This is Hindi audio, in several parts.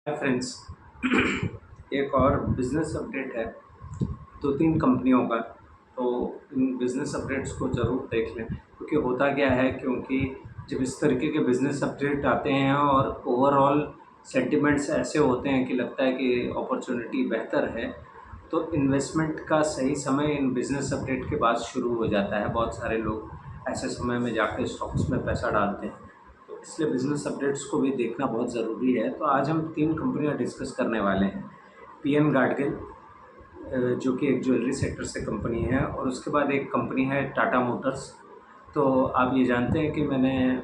Hi friends. एक और बिज़नेस अपडेट है। 2-3 कंपनियों का। तो इन बिज़नेस अपडेट्स को ज़रूर देख लें, क्योंकि होता क्या है, क्योंकि जब इस तरीके के बिज़नेस अपडेट आते हैं और ओवरऑल सेंटिमेंट्स ऐसे होते हैं कि लगता है कि अपॉर्चुनिटी बेहतर है, तो इन्वेस्टमेंट का सही समय इन बिज़नेस अपडेट के बाद शुरू हो जाता है। बहुत सारे लोग ऐसे समय में जाके स्टॉक्स में पैसा डालते हैं, तो इसलिए बिज़नेस अपडेट्स को भी देखना बहुत ज़रूरी है। तो आज हम 3 कंपनियाँ डिस्कस करने वाले हैं। पीएन गाडगिल, जो कि एक ज्वेलरी सेक्टर से कंपनी है, और उसके बाद एक कंपनी है टाटा मोटर्स। तो आप ये जानते हैं कि मैं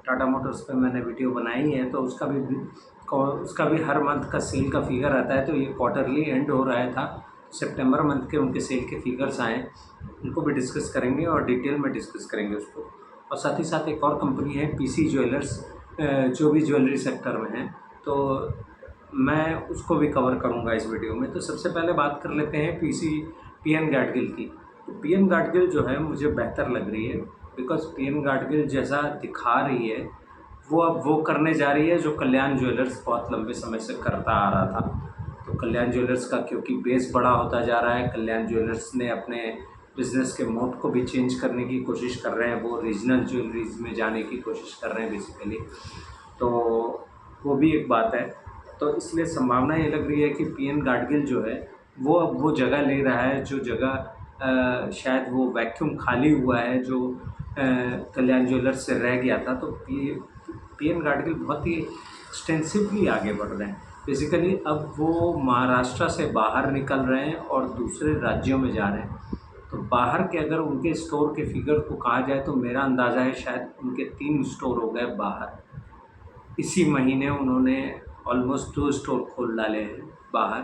टाटा मोटर्स पे मैंने वीडियो बनाई है, तो उसका भी हर मंथ का सेल का फिगर आता है। तो ये क्वार्टरली एंड हो रहा था, सितंबर मंथ के उनके सेल के फिगर्स आए, उनको भी डिस्कस करेंगे और डिटेल में डिस्कस करेंगे उसको। और साथ ही साथ एक और कंपनी है पीसी ज्वेलर्स, जो भी ज्वेलरी सेक्टर में है, तो मैं उसको भी कवर करूँगा इस वीडियो में। तो सबसे पहले बात कर लेते हैं पीएन गाडगिल की। तो पीएन गाडगिल जो है मुझे बेहतर लग रही है, बिकॉज़ पीएन गाडगिल जैसा दिखा रही है वो अब वो करने जा रही है जो कल्याण ज्वेलर्स बहुत लंबे समय से करता आ रहा था। तो कल्याण ज्वेलर्स का क्योंकि बेस बड़ा होता जा रहा है, कल्याण ज्वेलर्स ने अपने बिज़नेस के मोड को भी चेंज करने की कोशिश कर रहे हैं। वो रीजनल ज्वेलरीज में जाने की कोशिश कर रहे हैं बेसिकली। तो वो भी एक बात है। तो इसलिए संभावना ये लग रही है कि पीएन गाडगिल जो है वो अब वो जगह ले रहा है जो जगह शायद वो वैक्यूम खाली हुआ है जो कल्याण ज्वेलर्स से रह गया था। तो पीएन गाडगिल बहुत ही एक्सटेंसिवली आगे बढ़ रहे हैं। बेसिकली अब वो महाराष्ट्र से बाहर निकल रहे हैं और दूसरे राज्यों में जा रहे हैं। तो बाहर के अगर उनके स्टोर के फिगर को कहा जाए तो मेरा अंदाज़ा है शायद उनके 3 स्टोर हो गए बाहर। इसी महीने उन्होंने ऑलमोस्ट 2 स्टोर खोल डाले हैं बाहर,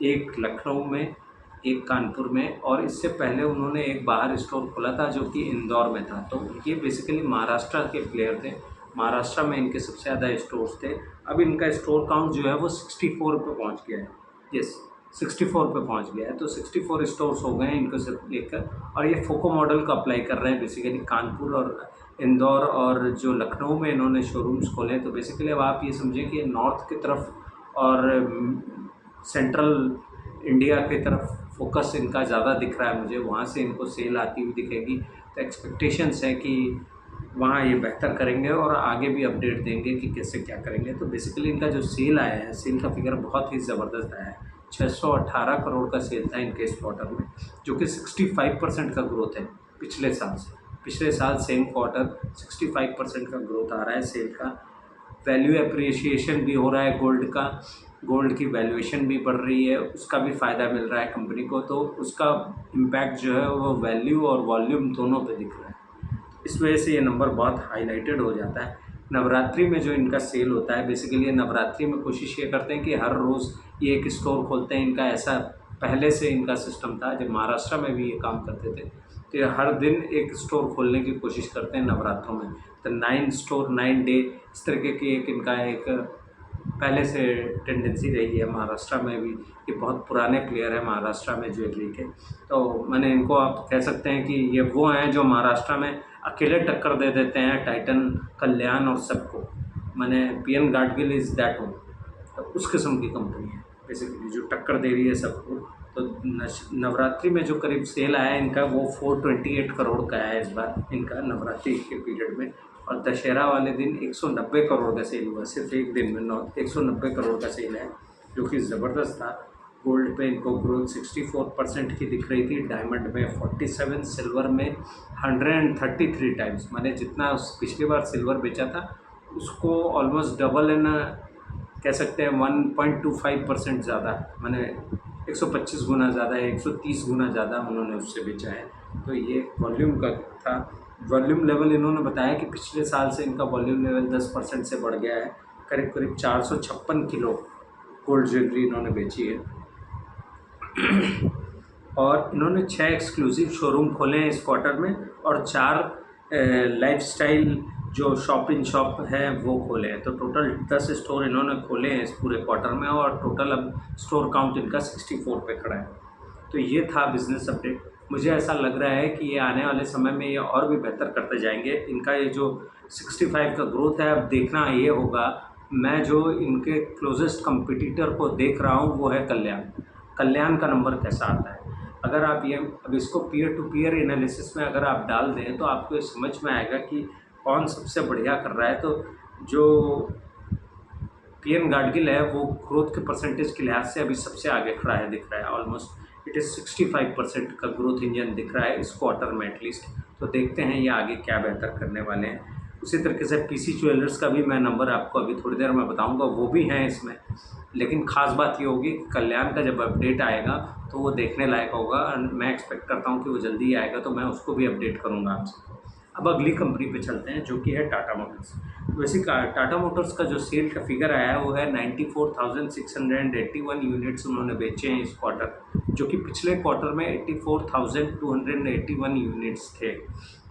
एक लखनऊ में, एक कानपुर में, और इससे पहले उन्होंने एक बाहर स्टोर खोला था जो कि इंदौर में था। तो ये बेसिकली महाराष्ट्र के प्लेयर थे। महाराष्ट्र में इनके सबसे ज़्यादा स्टोर्स थे। अब इनका स्टोर काउंट जो है वो 64 पे पहुंच गया है। यस, 64 पे पहुंच गया है। तो 64 स्टोर्स हो गए हैं इनको सिर्फ लेकर, और ये फोको मॉडल का अप्लाई कर रहे हैं बेसिकली कानपुर और इंदौर और जो लखनऊ में इन्होंने शोरूम्स खोले हैं। तो बेसिकली अब आप ये समझें कि नॉर्थ की तरफ और सेंट्रल इंडिया की तरफ फोकस इनका ज़्यादा दिख रहा है मुझे। वहाँ से इनको सेल आती हुई दिखेगी। तो एक्सपेक्टेशंस है कि वहाँ ये बेहतर करेंगे और आगे भी अपडेट देंगे कि कैसे क्या करेंगे। तो बेसिकली इनका जो सेल आया है, सेल का फिगर बहुत ही ज़बरदस्त आया है। 618 करोड़ का सेल था इनके इस क्वार्टर में, जो कि 65% का ग्रोथ है पिछले साल से। पिछले साल सेम क्वार्टर 65% का ग्रोथ आ रहा है सेल का। वैल्यू एप्रिसिएशन भी हो रहा है गोल्ड का, गोल्ड की वैल्यूएशन भी बढ़ रही है, उसका भी फ़ायदा मिल रहा है कंपनी को। तो उसका इम्पैक्ट जो है वो वैल्यू और वॉल्यूम दोनों पे दिख रहा है। इस वजह से ये नंबर बहुत हाईलाइटेड हो जाता है। नवरात्रि में जो इनका सेल होता है, बेसिकली ये नवरात्रि में कोशिश ये करते हैं कि हर रोज़ ये एक स्टोर खोलते हैं। इनका ऐसा पहले से इनका सिस्टम था, जब महाराष्ट्र में भी ये काम करते थे। तो ये हर दिन एक स्टोर खोलने की कोशिश करते हैं नवरात्रों में। तो 9 स्टोर 9 डे, इस तरीके की एक इनका एक पहले से टेंडेंसी रही है महाराष्ट्र में भी। ये बहुत पुराने प्लेयर हैं महाराष्ट्र में ज्वेलरी के। तो मैंने इनको आप कह सकते हैं कि ये वो हैं जो महाराष्ट्र में अकेले टक्कर दे देते हैं टाइटन, कल्याण और सबको। मैंने PN Gadgil is that one. तो उस किस्म की कंपनी है बेसिकली जो टक्कर दे रही है सबको। तो नवरात्रि में जो करीब सेल आया है इनका, वो 428 करोड़ का है इस बार इनका नवरात्रि के पीरियड में। और दशहरा वाले दिन 190 करोड़ का सेल हुआ, सिर्फ एक दिन में 190 करोड़ का सेल है, जो कि ज़बरदस्त था। गोल्ड पे इनको ग्रोथ 64% की दिख रही थी, डायमंड में 47, सिल्वर में 133 टाइम्स। मैंने जितना पिछली बार सिल्वर बेचा था उसको ऑलमोस्ट डबल एंड कह सकते हैं 1.25% ज़्यादा, मैंने 125 गुना ज़्यादा है, 130 गुना ज़्यादा उन्होंने उससे बेचा है। तो ये वॉल्यूम का था। वॉल्यूम लेवल इन्होंने बताया कि पिछले साल से इनका वॉल्यूम लेवल 10% से बढ़ गया है। करीब करीब 456 किलो गोल्ड ज्वेलरी इन्होंने बेची है। और इन्होंने 6 एक्सक्लूसिव शोरूम खोले हैं इस क्वार्टर में, और 4 लाइफस्टाइल जो शॉप इन शॉप है वो खोले हैं। तो टोटल 10 स्टोर इन्होंने खोले हैं इस पूरे क्वार्टर में, और टोटल अब स्टोर काउंट इनका 64 पे खड़ा है। तो ये था बिज़नेस अपडेट। मुझे ऐसा लग रहा है कि ये आने वाले समय में ये और भी बेहतर करते जाएंगे। इनका ये जो 65 का ग्रोथ है, अब देखना ये होगा मैं जो इनके क्लोजेस्ट कंपटीटर को देख रहा हूँ वो है कल्याण। कल्याण का नंबर कैसा आता है, अगर आप ये अब इसको पीयर टू पीयर एनालिसिस में अगर आप डाल दें तो आपको ये समझ में आएगा कि कौन सबसे बढ़िया कर रहा है। तो जो पीएन गाडगिल है वो ग्रोथ के परसेंटेज के लिहाज से अभी सबसे आगे खड़ा है, दिख रहा है ऑलमोस्ट इट इज़ 65% का ग्रोथ इंजन दिख रहा है इस क्वार्टर में एटलीस्ट। तो देखते हैं ये आगे क्या बेहतर करने वाले हैं। उसी तरीके से पीसी ज्वेलर्स का भी मैं नंबर आपको अभी थोड़ी देर में बताऊंगा, वो भी हैं इसमें। लेकिन ख़ास बात ये होगी कि कल्याण का जब अपडेट आएगा तो वो देखने लायक होगा, मैं एक्सपेक्ट करता हूँ कि वो जल्दी आएगा, तो मैं उसको भी अपडेट करूँगा आपसे। अब अगली कंपनी पे चलते हैं जो कि है टाटा मोटर्स। वैसे टाटा मोटर्स का जो सेल का फिगर आया है वो है 94,681 यूनिट्स उन्होंने बेचे हैं इस क्वार्टर, जो कि पिछले क्वार्टर में 84,281 यूनिट्स थे।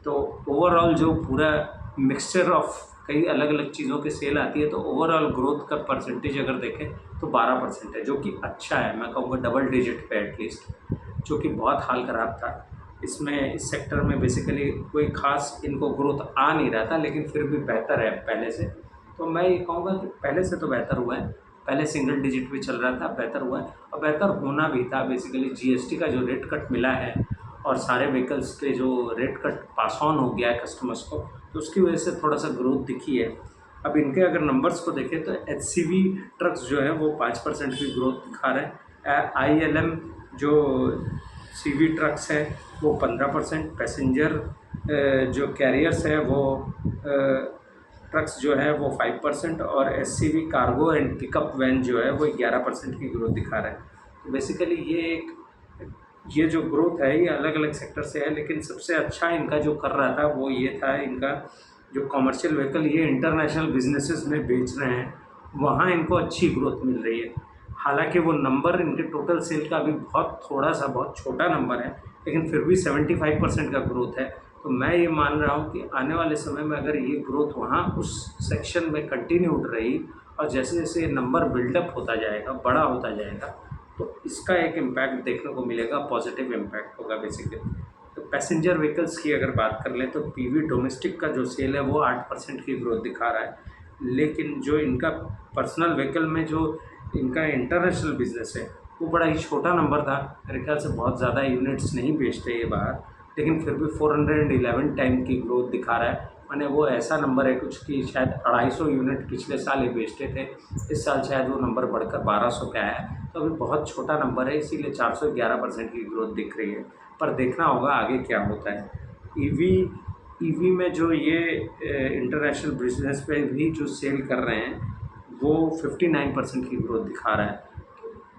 तो ओवरऑल जो पूरा मिक्सचर ऑफ कई अलग अलग चीज़ों की सेल आती है, तो ओवरऑल ग्रोथ का परसेंटेज अगर देखें तो 12% है, जो कि अच्छा है, मैं कहूँगा डबल डिजिट पे एटलीस्ट, जो कि बहुत हाल ख़राब था। इसमें इस सेक्टर में बेसिकली कोई ख़ास इनको ग्रोथ आ नहीं रहा था, लेकिन फिर भी बेहतर है पहले से। तो मैं ये कहूँगा कि पहले से तो बेहतर हुआ है, पहले सिंगल डिजिट भी चल रहा था, बेहतर हुआ है और बेहतर होना भी था। बेसिकली जीएसटी का जो रेट कट मिला है और सारे व्हीकल्स पे जो रेट कट पास ऑन हो गया है कस्टमर्स को, तो उसकी वजह से थोड़ा सा ग्रोथ दिखी है। अब इनके अगर नंबर्स को देखें तो एचसीवी ट्रक्स जो है वो 5% की ग्रोथ दिखा रहे हैं। आईएलएम जो सीवी ट्रक्स हैं वो 15%, पैसेंजर जो कैरियर्स है वो ट्रक्स जो है वो 5% और SCV cargo and pickup van जो है वो 11% की ग्रोथ दिखा रहा है। तो बेसिकली ये जो ग्रोथ है ये अलग अलग सेक्टर से है, लेकिन सबसे अच्छा इनका जो कर रहा था वो ये था, इनका जो कमर्शियल व्हीकल ये इंटरनेशनल बिजनेसेस में बेच रहे हैं, वहाँ इनको अच्छी ग्रोथ मिल रही है। हालांकि वो नंबर इनके टोटल सेल का अभी बहुत थोड़ा सा बहुत छोटा नंबर है, लेकिन फिर भी 75% का ग्रोथ है। तो मैं ये मान रहा हूँ कि आने वाले समय में अगर ये ग्रोथ वहाँ उस सेक्शन में कंटिन्यूड रही और जैसे जैसे ये नंबर बिल्डअप होता जाएगा, बड़ा होता जाएगा, तो इसका एक इम्पैक्ट देखने को मिलेगा, पॉजिटिव इम्पैक्ट होगा बेसिकली। तो पैसेंजर व्हीकल्स की अगर बात कर लें तो पीवी डोमेस्टिक का जो सेल है वो 8% की ग्रोथ दिखा रहा है, लेकिन जो इनका पर्सनल व्हीकल में जो इनका इंटरनेशनल बिजनेस है वो बड़ा ही छोटा नंबर था। मेरे ख्याल से बहुत ज़्यादा यूनिट्स नहीं बेचते ये बाहर, लेकिन फिर भी 411 टाइम की ग्रोथ दिखा रहा है। माने वो ऐसा नंबर है कुछ कि शायद 250 यूनिट पिछले साल ही बेचते थे, इस साल शायद वो नंबर बढ़कर 1200 पे आया है। तो अभी बहुत छोटा नंबर है, इसीलिए 411% की ग्रोथ दिख रही है, पर देखना होगा आगे क्या होता है। ईवी में जो ये इंटरनेशनल बिजनेस पे भी जो सेल कर रहे हैं वो 59% की ग्रोथ दिखा रहा है।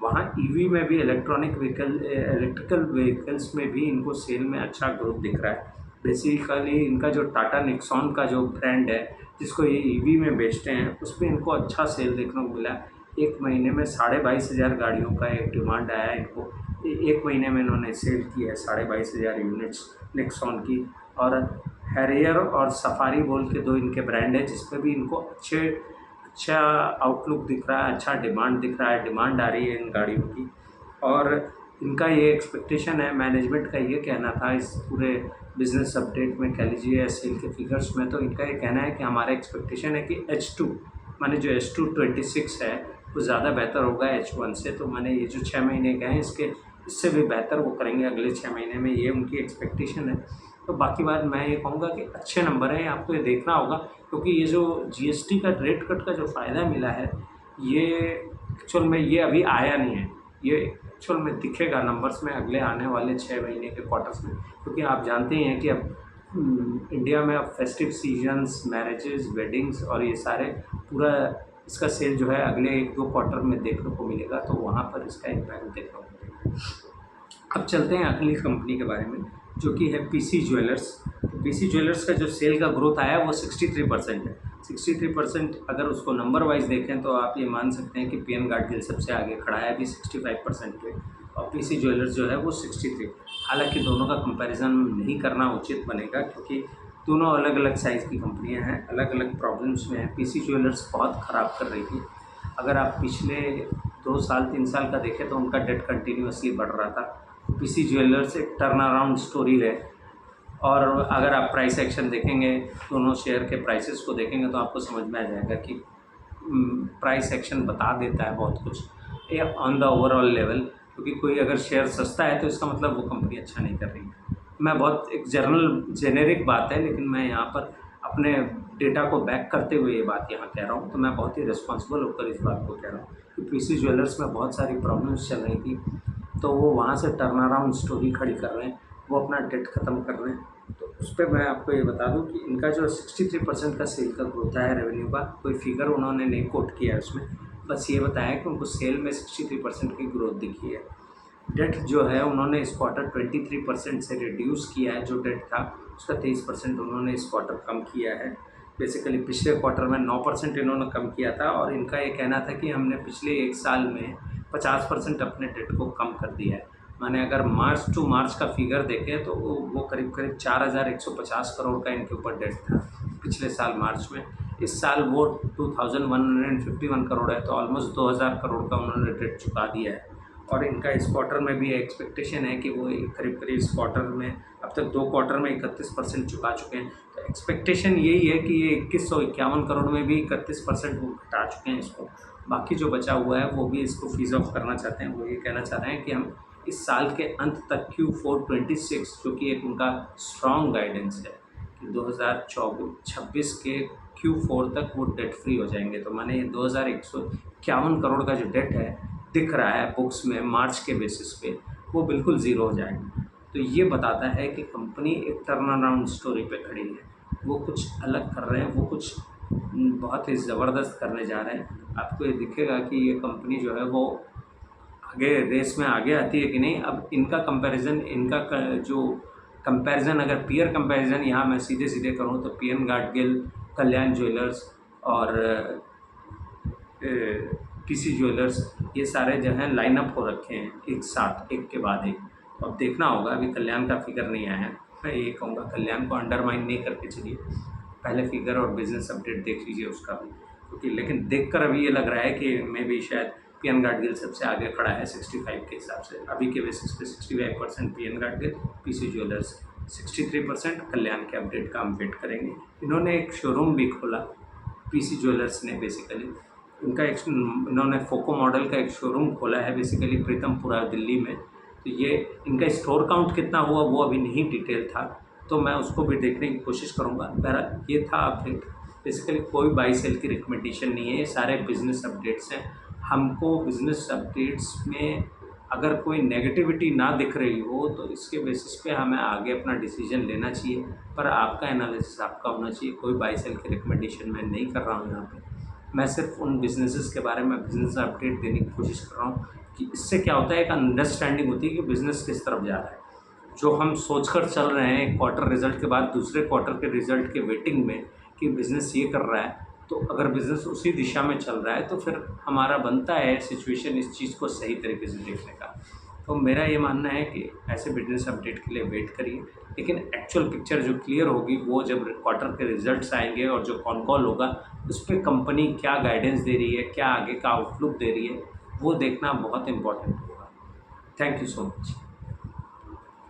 वहाँ ईवी में भी इलेक्ट्रिकल व्हीकल्स में भी इनको सेल में अच्छा ग्रोथ दिख रहा है। बेसिकली इनका जो टाटा निक्सॉन का जो ब्रांड है जिसको ये ईवी में बेचते हैं, उस पर इनको अच्छा सेल देखने को मिला। एक महीने में 22,500 गाड़ियों का एक डिमांड आया है इनको। एक महीने में इन्होंने सेल की है 22,500 यूनिट्स निक्सॉन की। और हैरियर और सफारी बोल के दो इनके ब्रांड है जिसपे भी इनको अच्छा आउटलुक दिख रहा है, अच्छा डिमांड दिख रहा है, डिमांड आ रही है इन गाड़ियों की। और इनका ये एक्सपेक्टेशन है, मैनेजमेंट का ये कहना था इस पूरे बिज़नेस अपडेट में, कह लीजिए सेल के फिगर्स में, तो इनका ये कहना है कि हमारा एक्सपेक्टेशन है कि H2 माने जो H2 26 है वो ज़्यादा बेहतर होगा H1 से। तो मैंने ये जो 6 महीने गए हैं इससे भी बेहतर वो करेंगे अगले 6 महीने में, ये उनकी एक्सपेक्टेशन है। तो बाकी बात मैं ये कहूँगा कि अच्छे नंबर हैं, आपको ये देखना होगा, क्योंकि ये जो जीएसटी का रेट कट का जो फ़ायदा मिला है ये एक्चुअल में ये अभी आया नहीं है, ये एक्चुअल में दिखेगा नंबर्स में अगले आने वाले 6 महीने के क्वार्टर्स में। क्योंकि आप जानते ही हैं कि अब इंडिया में अब फेस्टिव सीजन्स, मैरिजेस, वेडिंग्स और ये सारे पूरा इसका सेल जो है अगले 1-2 क्वार्टर में देखने को मिलेगा, तो वहाँ पर इसका इम्पैक्ट देखने को मिलेगा। अब चलते हैं अगली कंपनी के बारे में जो कि है पीसी ज्वेलर्स। तो पीसी ज्वेलर्स का जो सेल का ग्रोथ आया है वो 63% है। 63% अगर उसको नंबर वाइज देखें तो आप ये मान सकते हैं कि पीएन गाडगिल सबसे आगे खड़ा है अभी 65% पे, और पीसी ज्वेलर्स जो है वो 63। हालांकि दोनों का कंपैरिजन नहीं करना उचित बनेगा, क्योंकि दोनों अलग अलग साइज़ की कंपनियां हैं, अलग अलग प्रॉब्लम्स में हैं। पीसी ज्वेलर्स बहुत ख़राब कर रही थी, अगर आप पिछले 2 साल 3 साल का देखें तो उनका डेट कंटिन्यूसली बढ़ रहा था। पीसी ज्वेलर्स एक टर्न अराउंड स्टोरी है, और अगर आप प्राइस एक्शन देखेंगे, दोनों शेयर के प्राइसेस को देखेंगे तो आपको समझ में आ जाएगा कि प्राइस एक्शन बता देता है बहुत कुछ ये ऑन द ओवरऑल लेवल, क्योंकि कोई अगर शेयर सस्ता है तो इसका मतलब वो कंपनी अच्छा नहीं कर रही है। मैं बहुत एक जेनेरिक बात है, लेकिन मैं यहाँ पर अपने डेटा को बैक करते हुए ये बात यहाँ कह रहा हूँ, तो मैं बहुत ही रिस्पॉन्सिबल होकर इस बात को कह रहा हूँ कि पीसी ज्वेलर्स में बहुत सारी प्रॉब्लम्स चल रही थी, तो वो वहाँ से टर्न अराउंड स्टोरी खड़ी कर रहे हैं, वो अपना डेट ख़त्म कर रहे हैं। तो उस पर मैं आपको ये बता दूं कि इनका जो 63% का सेल का ग्रोथ है रेवेन्यू का, कोई फिगर उन्होंने नहीं कोट किया है उसमें, बस ये बताया कि उनको सेल में 63% की ग्रोथ दिखी है। डेट जो है उन्होंने इस क्वार्टर 23% से रिड्यूस किया है, जो डेट था उसका 23% उन्होंने इस क्वार्टर कम किया है। बेसिकली पिछले क्वार्टर में 9% इन्होंने कम किया था, और इनका ये कहना था कि हमने पिछले एक साल में 50% अपने डेट को कम कर दिया है। माने अगर मार्च टू मार्च का फिगर देखें तो वो करीब करीब 4150 करोड़ का इनके ऊपर डेट था पिछले साल मार्च में। इस साल वो 2151 करोड़ है, तो ऑलमोस्ट 2000 करोड़ का उन्होंने डेट चुका दिया है। और इनका इस क्वार्टर में भी एक्सपेक्टेशन है कि वो करीब करीब इस क्वार्टर में अब तक 2 क्वार्टर में 31% चुका चुके हैं। तो एक्सपेक्टेशन यही है कि ये 2151 करोड़ में भी 31% वो घटा चुके हैं इसको। बाकी जो बचा हुआ है वो भी इसको फीस ऑफ करना चाहते हैं। वो ये कहना चाह रहे हैं कि हम इस साल के अंत तक Q4 26, जो कि एक उनका स्ट्रॉन्ग गाइडेंस है कि 2026 के Q4 तक वो डेट फ्री हो जाएंगे। तो माने 2151 करोड़ का जो डेट है दिख रहा है बुक्स में मार्च के बेसिस पे, वो बिल्कुल ज़ीरो हो जाएगा। तो ये बताता है कि कंपनी एक टर्न अराउंड स्टोरी पे खड़ी है, वो कुछ अलग कर रहे हैं, वो कुछ बहुत ही ज़बरदस्त करने जा रहे हैं। आपको ये दिखेगा कि ये कंपनी जो है वो आगे रेस में आगे आती है कि नहीं। अब इनका कंपैरिजन, जो कंपैरिजन अगर पीयर कंपैरिजन यहाँ मैं सीधे सीधे करूँ तो पीएन गाडगिल, कल्याण ज्वेलर्स और पीसी ज्वेलर्स, ये सारे जो हैं लाइनअप हो रखे हैं एक साथ, एक के बाद एक। तो अब देखना होगा, अभी कल्याण का फिगर नहीं आया है। मैं ये कहूँगा कल्याण को अंडरमाइन नहीं करके चलिए, पहले फिगर और बिजनेस अपडेट देख लीजिए उसका भी, क्योंकि लेकिन देखकर अभी ये लग रहा है कि मैं भी शायद पीएन गाडगिल सबसे आगे खड़ा है 65 के हिसाब से। अभी के बेसिस पे 65% पीएन गाडगिल, पीसी ज्वेलर्स 63%। कल्याण के अपडेट का हम वेट करेंगे। इन्होंने एक शोरूम भी खोला पीसी ज्वेलर्स ने, बेसिकली इन्होंने फोको मॉडल का एक शोरूम खोला है बेसिकली प्रीतमपुरा दिल्ली में। तो ये इनका स्टोर काउंट कितना हुआ वो अभी नहीं डिटेल था, तो मैं उसको भी देखने की कोशिश करूँगा। बहरहाल ये था अपडेट। बेसिकली कोई बाई सेल की रिकमेंडेशन नहीं है, ये सारे बिजनेस अपडेट्स हैं। हमको बिजनेस अपडेट्स में अगर कोई नेगेटिविटी ना दिख रही हो तो इसके बेसिस पे हमें आगे अपना डिसीजन लेना चाहिए, पर आपका एनालिसिस आपका होना चाहिए। कोई बाई सेल की रिकमेंडेशन मैं नहीं कर रहा हूँ यहाँ पे। मैं सिर्फ उन बिजनेसेस के बारे में बिजनेस अपडेट देने की कोशिश कर रहा हूँ कि इससे क्या होता है, एक अंडरस्टैंडिंग होती है कि बिज़नेस किस तरफ जा रहा है। जो हम सोचकर चल रहे हैं क्वार्टर रिजल्ट के बाद दूसरे क्वार्टर के रिजल्ट के वेटिंग में कि बिज़नेस ये कर रहा है, तो अगर बिज़नेस उसी दिशा में चल रहा है तो फिर हमारा बनता है सिचुएशन इस चीज़ को सही तरीके से देखने का। तो मेरा ये मानना है कि ऐसे बिजनेस अपडेट के लिए वेट करिए, लेकिन एक्चुअल पिक्चर जो क्लियर होगी वो जब क्वार्टर के रिजल्ट्स आएंगे और जो कॉन कॉल होगा उस पर कंपनी क्या गाइडेंस दे रही है, क्या आगे का आउटलुक दे रही है, वो देखना बहुत इम्पोर्टेंट होगा। Thank you so much.